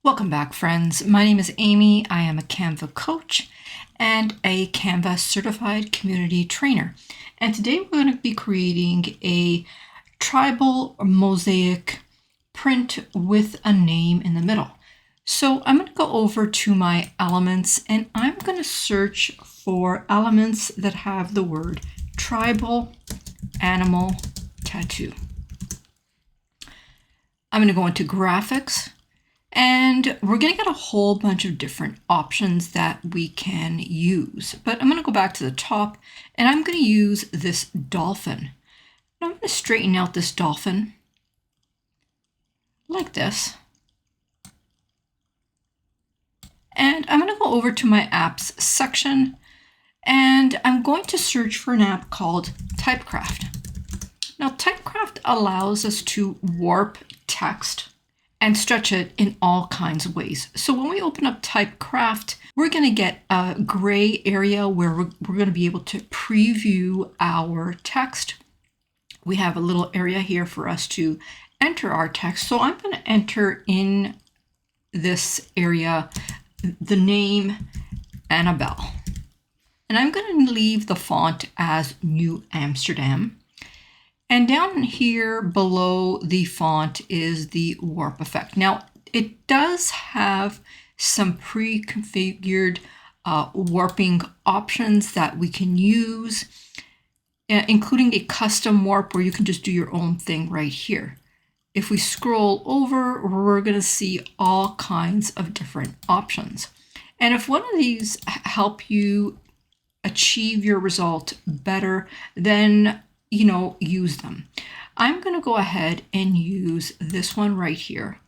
Welcome back, friends. My name is Amy. I am a Canva coach and a Canva certified community trainer. And today we're going to be creating a tribal or mosaic print with a name in the middle. So I'm going to go over to my elements and I'm going to search for elements that have the word tribal animal tattoo. I'm going to go into graphics. And we're going to get a whole bunch of different options that we can use. But I'm going to go back to the top and I'm going to use this dolphin. I'm going to straighten out this dolphin like this. And I'm going to go over to my apps section and I'm going to search for an app called TypCraft. Now, TypCraft allows us to warp text and stretch it in all kinds of ways. So when we open up TypCraft, we're going to get a gray area where we're going to be able to preview our text. We have a little area here for us to enter our text. So I'm going to enter in this area the name Annabelle. And I'm going to leave the font as New Amsterdam. And down here below the font is the warp effect. Now, it does have some pre-configured warping options that we can use, including a custom warp where you can just do your own thing right here. If we scroll over, we're going to see all kinds of different options. And if one of these help you achieve your result better, then use them. I'm going to go ahead and use this one right here.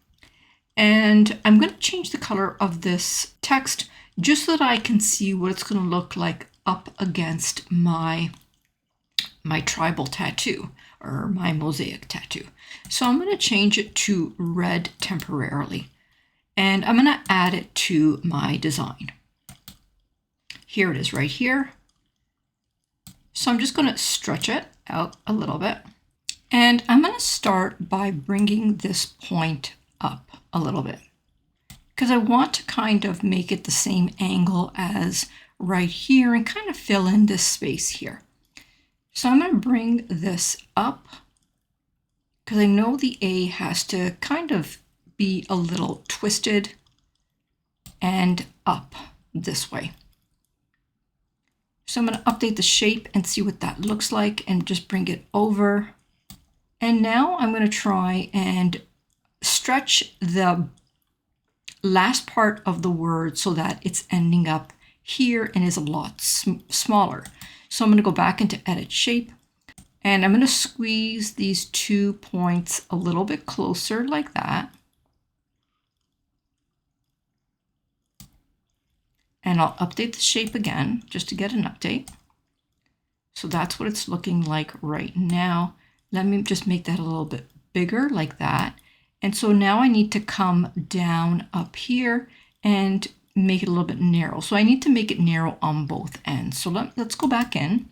And I'm going to change the color of this text just so that I can see what it's going to look like up against my tribal tattoo or my mosaic tattoo. So I'm going to change it to red temporarily. And I'm going to add it to my design. Here it is right here. So I'm just going to stretch it out a little bit. And I'm going to start by bringing this point up a little bit because I want to kind of make it the same angle as right here and kind of fill in this space here. So I'm going to bring this up because I know the A has to kind of be a little twisted and up this way. So I'm going to update the shape and see what that looks like and just bring it over. And now I'm going to try and stretch the last part of the word so that it's ending up here and is a lot smaller. So I'm going to go back into edit shape and I'm going to squeeze these 2 points a little bit closer like that. And I'll update the shape again just to get an update. So that's what it's looking like right now. Let me just make that a little bit bigger like that. And so now I need to come down up here and make it a little bit narrow. So I need to make it narrow on both ends. So let's go back in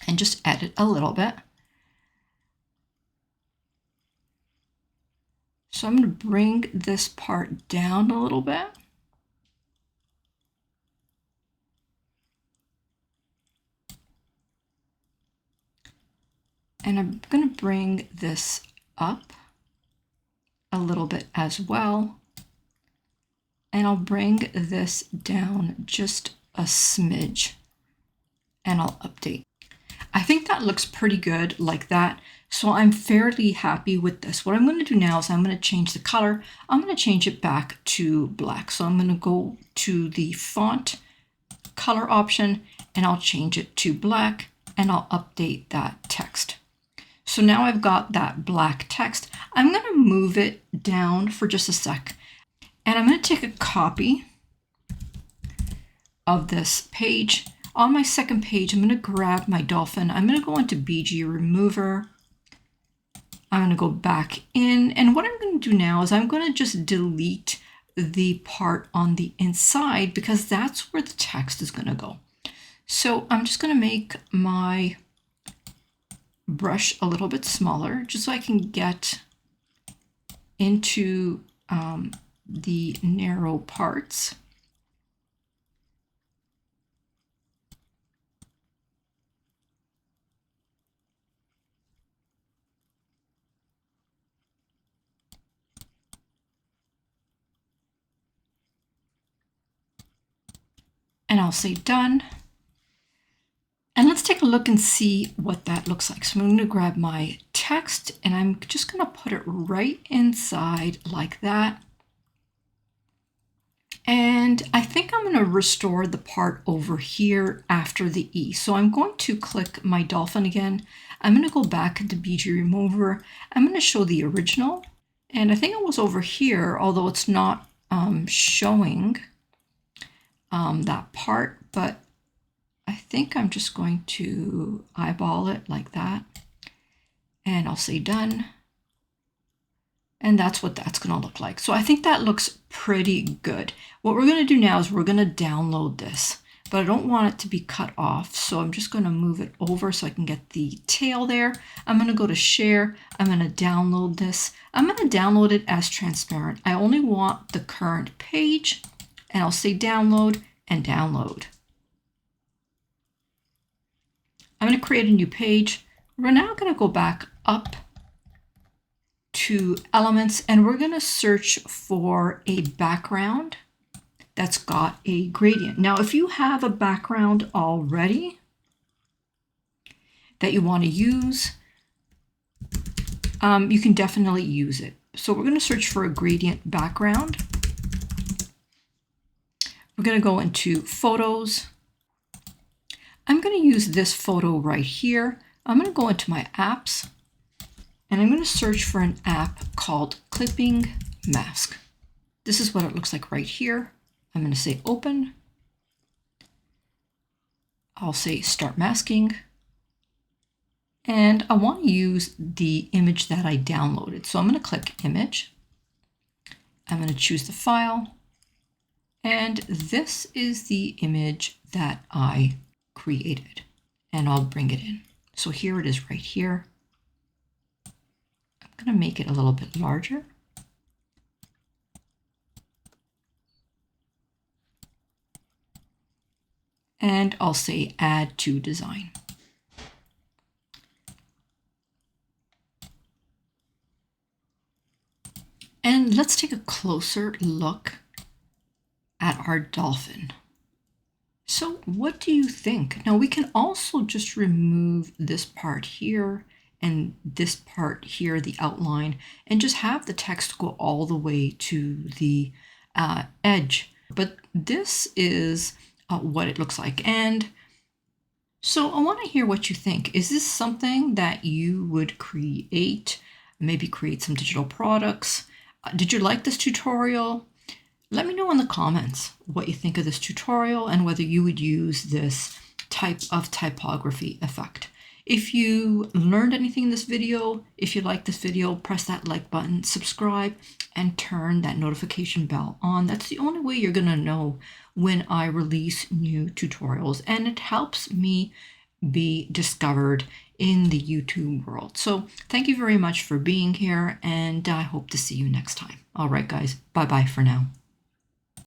and just edit a little bit. So I'm going to bring this part down a little bit. And I'm going to bring this up a little bit as well. And I'll bring this down just a smidge and I'll update. I think that looks pretty good like that. So I'm fairly happy with this. What I'm going to do now is I'm going to change the color. I'm going to change it back to black. So I'm going to go to the font color option and I'll change it to black and I'll update that text. So now I've got that black text. I'm going to move it down for just a sec. And I'm going to take a copy of this page. On my second page, I'm going to grab my dolphin. I'm going to go into BG Remover. I'm going to go back in. And what I'm going to do now is I'm going to just delete the part on the inside because that's where the text is going to go. So I'm just going to make my brush a little bit smaller just so I can get into the narrow parts. And I'll say done. And let's take a look and see what that looks like. So I'm going to grab my text and I'm just going to put it right inside like that. And I think I'm going to restore the part over here after the E. So I'm going to click my dolphin again. I'm going to go back into BG Remover. I'm going to show the original. And I think it was over here, although it's not showing that part, but I think I'm just going to eyeball it like that. And I'll say done. And that's what that's going to look like. So I think that looks pretty good. What we're going to do now is we're going to download this, but I don't want it to be cut off. So I'm just going to move it over so I can get the tail there. I'm going to go to share. I'm going to download this. I'm going to download it as transparent. I only want the current page, and I'll say download and download. I'm going to create a new page. We're now going to go back up to elements and we're going to search for a background that's got a gradient. Now, if you have a background already that you want to use, you can definitely use it. So we're going to search for a gradient background. We're going to go into photos. I'm going to use this photo right here. I'm going to go into my apps and I'm going to search for an app called Clipping Mask. This is what it looks like right here. I'm going to say open. I'll say start masking. And I want to use the image that I downloaded. So I'm going to click image. I'm going to choose the file. And this is the image that I created. And I'll bring it in. So here it is right here. I'm going to make it a little bit larger. And I'll say add to design. And let's take a closer look at our dolphin. So what do you think? Now we can also just remove this part here and this part here, the outline, and just have the text go all the way to the edge. But this is what it looks like. And so I want to hear what you think. Is this something that you would create? Maybe create some digital products? Did you like this tutorial? Let me know in the comments what you think of this tutorial and whether you would use this type of typography effect. If you learned anything in this video, if you like this video, press that like button, subscribe, and turn that notification bell on. That's the only way you're gonna know when I release new tutorials, and it helps me be discovered in the YouTube world. So thank you very much for being here, and I hope to see you next time. All right, guys, bye-bye for now.